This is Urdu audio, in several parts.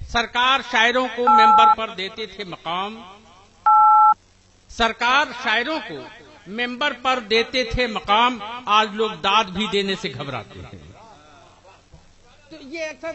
سرکار شاعروں کو ممبر پر دیتے تھے مقام، سرکار شاعروں کو ممبر پر دیتے تھے مقام، آج لوگ داد بھی دینے سے گھبراتے ہیں۔ تو یہ اکثر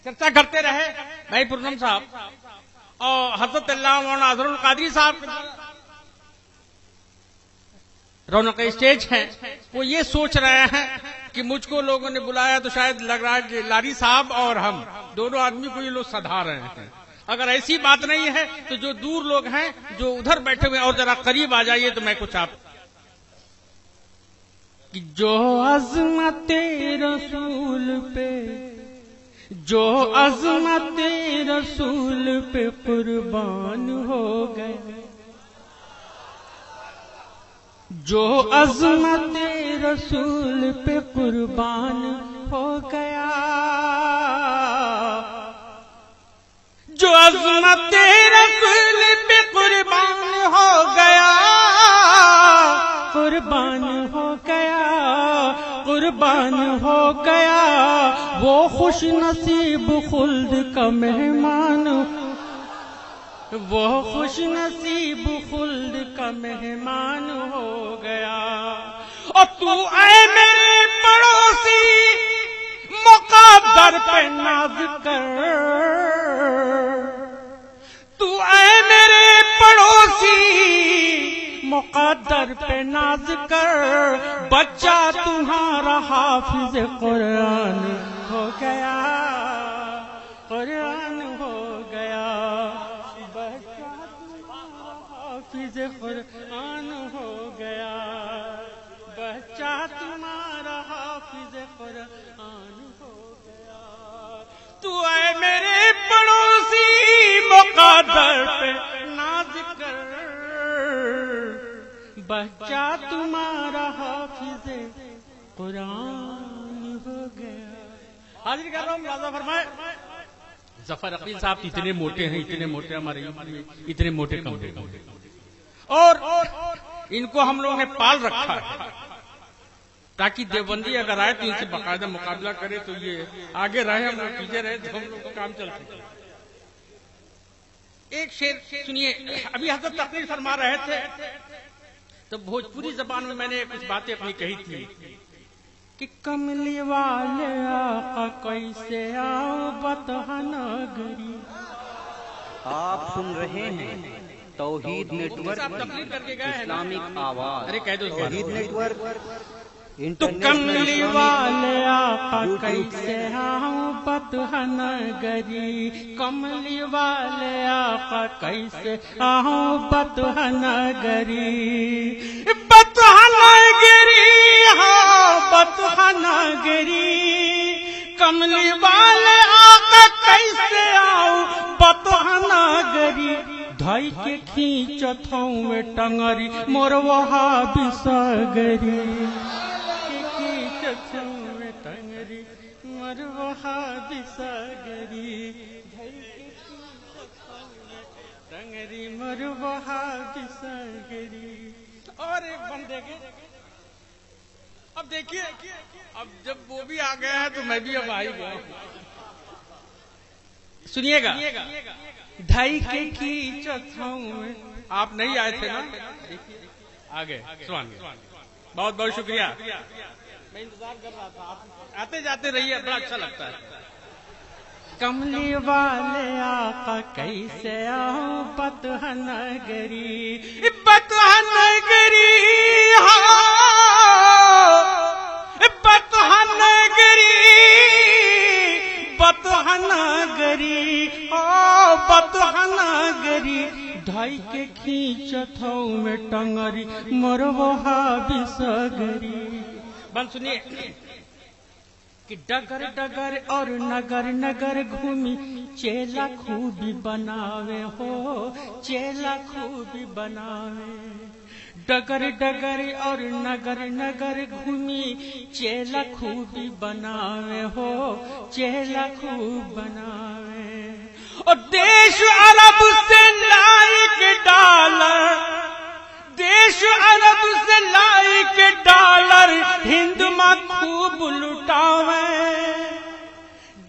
چرچا کرتے رہے بھائی پرنم صاحب اور حضرت اللہ مولانا اظہر القادری صاحب رونق اسٹیج ہیں، وہ یہ سوچ رہے ہیں کہ مجھ کو لوگوں نے بلایا تو شاید لگ رہا ہے کہ لاری صاحب اور ہم دونوں آدمی کو یہ لوگ سدھا رہے ہیں۔ اگر ایسی بات نہیں ہے تو جو دور لوگ ہیں جو ادھر بیٹھے ہوئے اور ذرا قریب آ جائیے تو میں کچھ آپ جو عظمت رسول پہ، جو عظمت رسول پہ قربان ہو گئے، جو عظمت رسول پہ قربان ہو گیا، جو عظمت رسول پہ قربان ہو گیا، قربان ہو گیا، قربان ہو گیا، وہ خوش نصیب خلد کا مہمان، وہ خوش نصیب خلد کا مہمان ہو گیا۔ اور تو اے میرے پڑوسی مقدر پہ ناز کر، تو اے میرے پڑوسی مقدر پہ ناز کر، بچہ تمہارا حافظ قرآن ہو گیا، قرآن ہو گیا، بچہ تمہارا حافظ قرآن ہو گیا، بچہ تمہارا حافظ قرآن ہو گیا۔ تو اے میرے پڑوسی مقدر پہ ناز کر، بچہ تمہارا حافظ قرآن ہو گیا۔ حاضر کر رہا ہوں، ملازہ فرمائے ظفر عقیل صاحب اتنے موٹے ہیں، اتنے موٹے ہمارے اتنے موٹے کمرے اور ان کو ہم لوگوں نے پال رکھا ہے تاکہ دیوبندی اگر آئے تو ان سے باقاعدہ مقابلہ کرے، تو یہ آگے رہے ہم لوگ پیچھے رہے تو ہم لوگ کا کام چل سکے۔ ایک شعر سنیے، ابھی حضرت تقریر فرما رہے تھے تو بھوجپوری زبان میں نے کچھ باتیں اپنی کہی تھی کہ کملی والے آقا کیسے آؤ بتا نگری۔ آپ سن رہے ہیں توحید نیٹ ورک اسلامک آواز، توحید نیٹ ورک تو کملی والے آقا کیسے آؤ بتا نگری، کملی والے آقا کیسے آؤ بتا نگری، بتا نگری ہاں بتا نگری، کملی والے آقا کیسے آؤ بتا نگری، دھائی کے کھینچت ہوں میں ٹنگری مور وہابی سگری، ٹنگری مر وہابی سگری، ٹنگری مر وہابی سگری۔ اور ایک بندے کے اب دیکھیے، اب جب وہ بھی آ گیا ہے تو میں بھی اب آ ہی گیا ہوں، سنیے گا۔ ڈھائی کے کھینچت ہوں، آپ نہیں آئے تھے نا، آگے سوان، بہت بہت شکریہ، میں انتظار کر رہا تھا، آپ آتے جاتے رہیے، بڑا اچھا لگتا ہے۔ کملی والے آقا کیسے آؤ بتا نگری، بتا نگری ہاں بتا نگری، بتا نگری او بتا نگری، ڈھائی کے کھینچت ہوں میں ٹنگری مر وہابی سگری۔ بند سنیے کہ ڈگر ڈگر اور نگر نگر گھومی چیلا خوبی بناوے ہو، چیلا خوبی بناوے، ڈگر ڈگر اور نگر نگر گھومی چیلا خوبی بناوے ہو، چیلا خوب بناوے، اور دیش عرب سے لائی کے ڈالر، دیش عرب سے لائی کے ڈالر ہند میں خوب لٹاوے،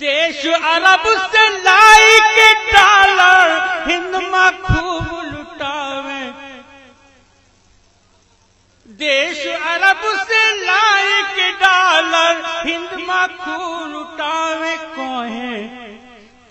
دیش عرب سے لائی کے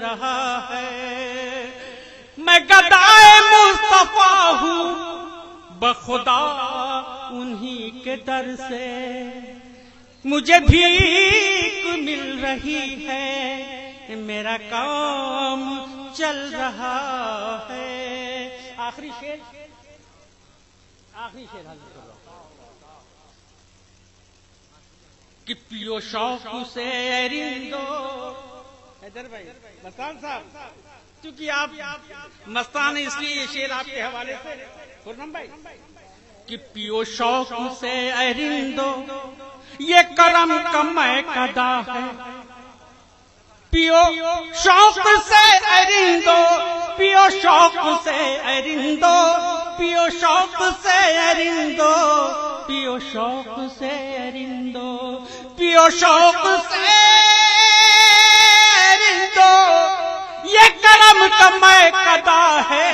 رہا ہے. میں گدائے مصطفیٰ ہوں بخدا انہی کے در سے. مجھے بھیک مل رہی ہے میرا کام چل رہا ہے. آخری شعر حاضر کر رہا ہوں کہ پیو شوق سے رندو. حیدر بھائی مستان صاحب کیونکہ آپ مستان ہیں اس لیے یہ شعر آپ کے حوالے سے. خرم بھائی کہ پیو شوق سے رندو یہ کرم کا میں قدا ہے. پیو شوق سے رندو پیو شوق سے رندو پیو شوق سے رندو پیو شوق سے رندو پیو شوق سے رندو یہ کرم کا میں قدا ہے.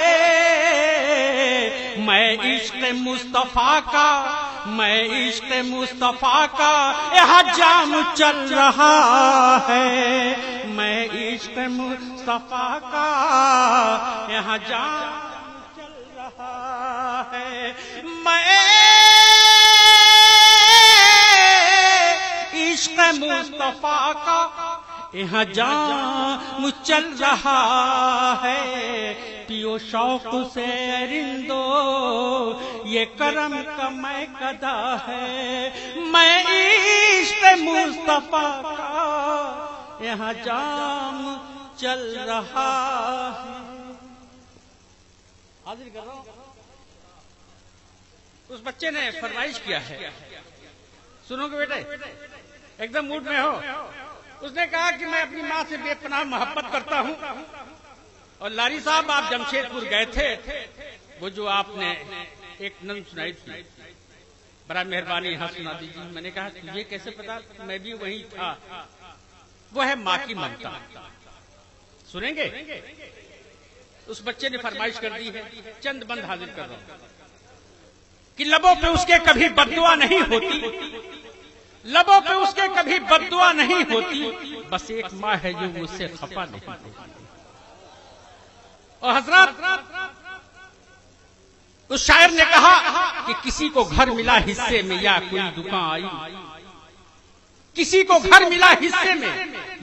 میں عشق مصطفیٰ کا میں عشق مصطفیٰ کا یہاں جام چل رہا ہے. میں عشق مصطفیٰ کا یہاں جام چل رہا ہے. میں عشق مصطفیٰ کا یہاں جام چل رہا ہے. پیو شوق سے رندو یہ کرم کا میں قدا ہے. میں عشق مصطفیٰ کا یہاں جام چل رہا ہے. حاضر کر رہا ہوں. اس بچے نے فرمائش کیا ہے, سنو گے بیٹے, ایک دم موڈ میں ہو. اس نے کہا کہ میں اپنی ماں سے بے پناہ محبت کرتا ہوں. اور لاری صاحب آپ جمشید پور گئے تھے, وہ جو آپ نے ایک نظم سنائی تھی, برائے مہربانی یہاں سنا دیجیے. میں نے کہا تجھے کیسے پتا, میں بھی وہیں تھا. وہ ہے ماں کی ممتا. سنیں گے؟ اس بچے نے فرمائش کر دی ہے, چند بند حاضر کر رہا ہوں کہ لبوں پہ اس کے کبھی بددعا نہیں ہوتی, لبوں پہ اس کے کبھی بددعا نہیں ہوتی, بس ایک ماں ہے جو مجھ سے خفا نہیں ہوتی. اور حضرات اس شاعر نے کہا کہ کسی کو گھر ملا حصے میں یا کوئی دکان آئی, کسی کو گھر ملا حصے میں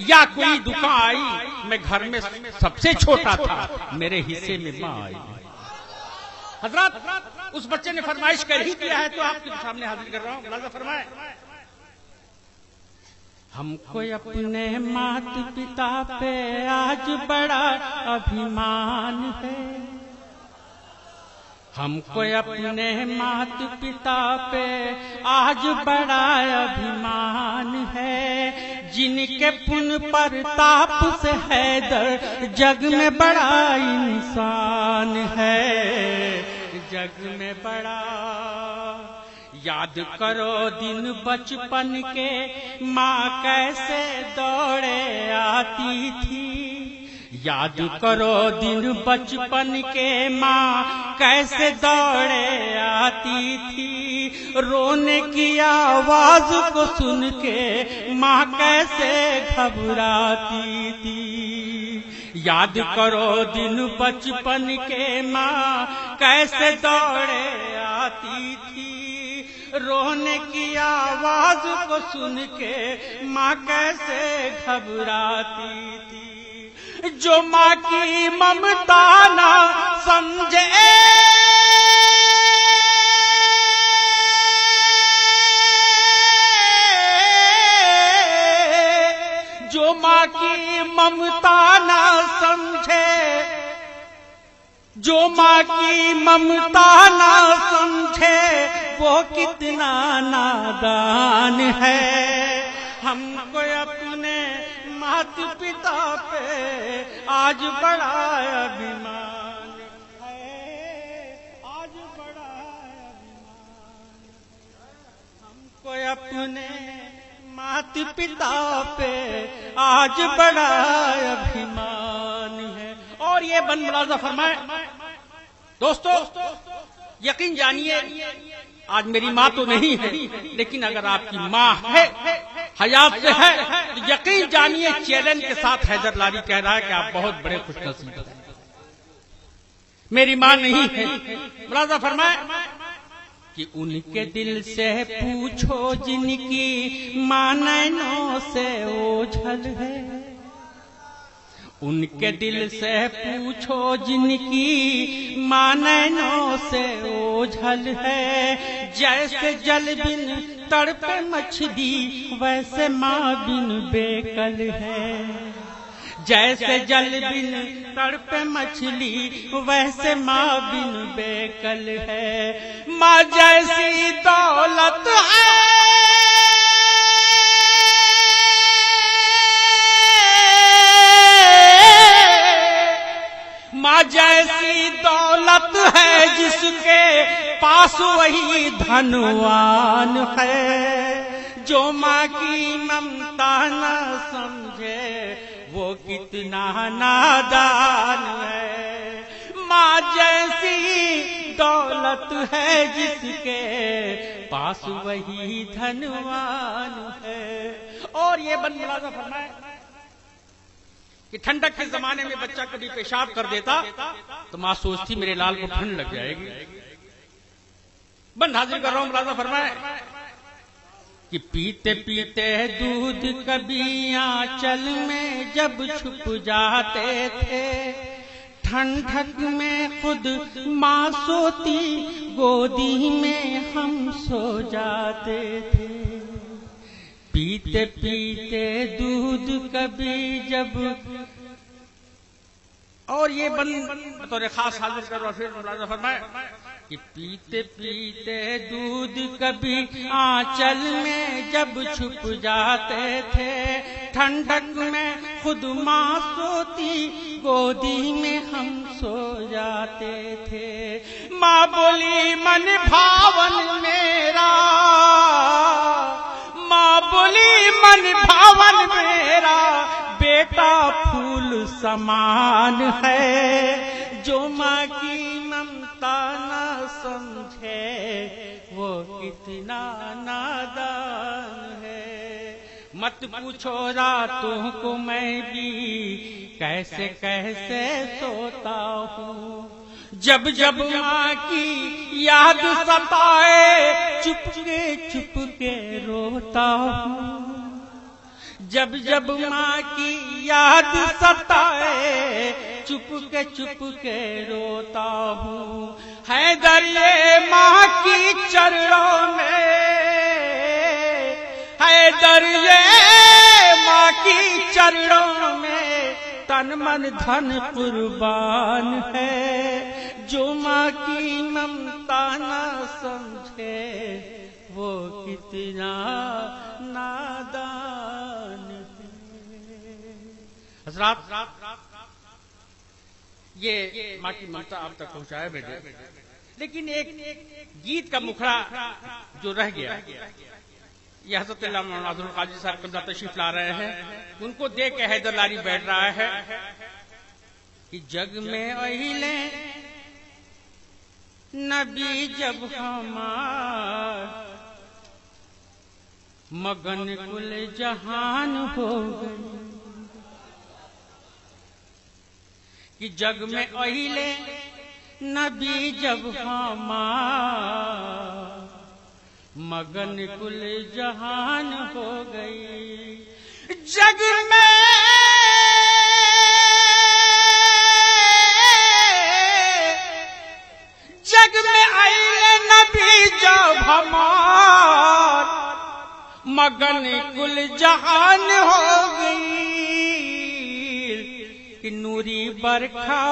یا کوئی دکان آئی, میں گھر میں سب سے چھوٹا تھا میرے حصے میں ماں آئی. حضرات اس بچے نے فرمائش کر ہی کیا ہے تو آپ کے سامنے حاضر کر رہا ہوں. ملاحظہ فرمائیں. ہم کو اپنے مات پتا پہ آج بڑا ابھیمان ہے. ہم کو اپنے مات پتا پہ آج بڑا ابھیمان ہے. جن کے پن پر تاپ سے حیدر جگ میں بڑا انسان ہے, جگ میں بڑا. یاد کرو دن بچپن کے ماں کیسے دوڑے آتی تھی. یاد کرو دن بچپن کے ماں کیسے دوڑے آتی تھی. رونے کی آواز کو سن کے ماں کیسے گھبراتی تھی. یاد کرو دن بچپن کے ماں کیسے دوڑے آتی تھی. رونے کی آواز کو سن کے ماں کیسے گھبراتی تھی. جو ماں کی ممتا نہ سمجھے جو ماں کی ممتا نہ سمجھے, جو ماں کی ممتا نہ سمجھے وہ کتنا نادان ہے. ہم کو اپنے مات پتا پہ آج بڑا ابھیمان ہے, آج بڑا ابھیمان. ہم کو اپنے مات پتا پہ آج بڑا ابھیمان ہے. اور یہ بن ملاحظہ فرمائے دوستو, یقین جانیے آج میری ماں تو نہیں ہے, لیکن اگر آپ کی ماں ہے حیات سے ہے تو یقین جانیے چیلنج کے ساتھ حیدر لاری کہہ رہا ہے کہ آپ بہت بڑے خوش نصیب ہیں. میری ماں نہیں ہے. ملاحظہ فرمائے کہ ان کے دل سے پوچھو جن کی ماں نینوں سے اوجھل ہے. ان کے دل سے پوچھو جن کی ماں نینوں سے اوجھل ہے. جیسے جل بن تڑپے مچھلی ویسے ماں بن بیکل ہے. جیسے جل بن تڑپے مچھلی ویسے ماں بن بیکل ہے. ماں جیسی دولت ہے ماں جیسی دولت ہے جس کے پاس وہی دھنوان ہے. جو ماں کی ممتا نہ سمجھے وہ کتنا نادان ہے. ماں جیسی دولت ہے جس کے پاس وہی دھنوان ہے. اور یہ بن ملاحظہ فرمائے کہ ٹھنڈک کے زمانے میں بچہ کبھی پیشاب کر دیتا تو ماں سوچتی میرے لال کو ٹھنڈ لگ جائے گی. بند حاضر کر رہا ہوں. ملاحظہ فرمائے کہ پیتے پیتے دودھ کبھی آنچل میں جب چھپ جاتے تھے. ٹھنڈک میں خود ماں سوتی گودی میں ہم سو جاتے تھے. پیتے پیتے دودھ کبھی جب اور یہ بطور خاص حاضر کر رہا. پھر ملاحظہ فرمائے کہ پیتے پیتے دودھ کبھی آنچل میں جب چھپ جاتے تھے. ٹھنڈک میں خود ماں سوتی گودی میں ہم سو جاتے تھے. ماں بولی من بھاون میرا ماں بولی من بھاون میرا بیٹا پھول سمان ہے. جو ماں کی ممتا نہ سمجھے وہ کتنا نادان ہے. مت پوچھو راتوں کو میں بھی کیسے کیسے سوتا ہوں. جب جب ماں کی یاد ستائے چپ کے روتا ہوں. جب جب ماں کی یاد ستائے چپ کے روتا ہوں. حیدر یہ ماں کی چرنوں میں حیدر یہ ماں کی چرنوں میں تن من دھن قربان ہے. جو ماں کی ممتا نہ سمجھے وہ کتنا نادان ہے. حضرات یہ ماں کی ممتا آپ تک پہنچایا بیٹے. لیکن ایک گیت کا مکھڑا جو رہ گیا یہ حضرت علامہ ناظر القادری صاحب قبلہ تشریف لا رہے ہیں. ان کو دیکھ کے حیدر لاری بیٹھ رہا ہے کہ جگ میں اہلِ نبی جب ہمار مگن کل جہان ہو گئی. کہ جگ میں اہلِ نبی جب ہمار مگن کل جہان ہو گئی. جگ میں اہلِ نبی جب ہمار مگن کل جہان ہو گئی. کہ نوری برکھا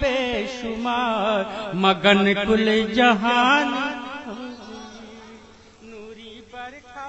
بے شمار مگن کل جہان نوری برکھا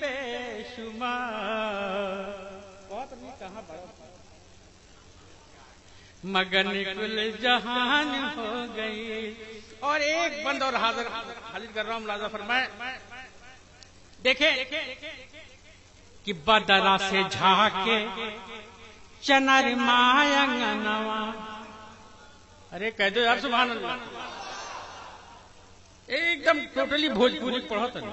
بے شمار. بہت نہیں کہاں بڑا مگن کل جہان ہو گئی. اور ایک بند اور حاضر کر رہا ہوں. ملاحظہ فرمائے دیکھیں کہ بدرا سے جھاکے چنر ماینگنوا. ارے کہہ دو یار سبحان اللہ. ایک دم ٹوٹلی بھوجپوری پڑھو تو نہیں.